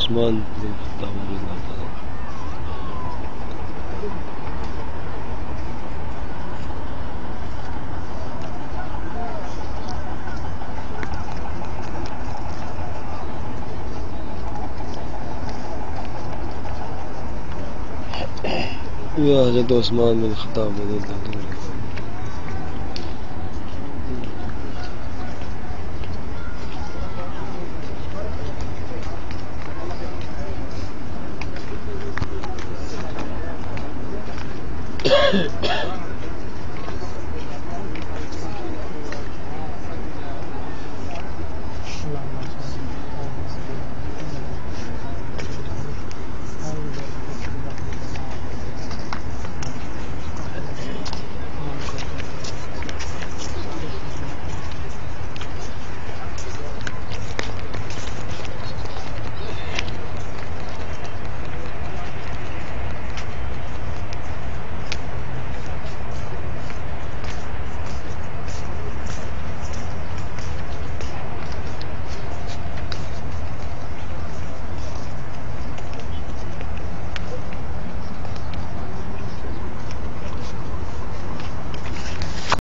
عثمان بن الخطاب رضي الله تعالى عنه. يا حضرت عثمان بن الخطاب رضي الله تعالى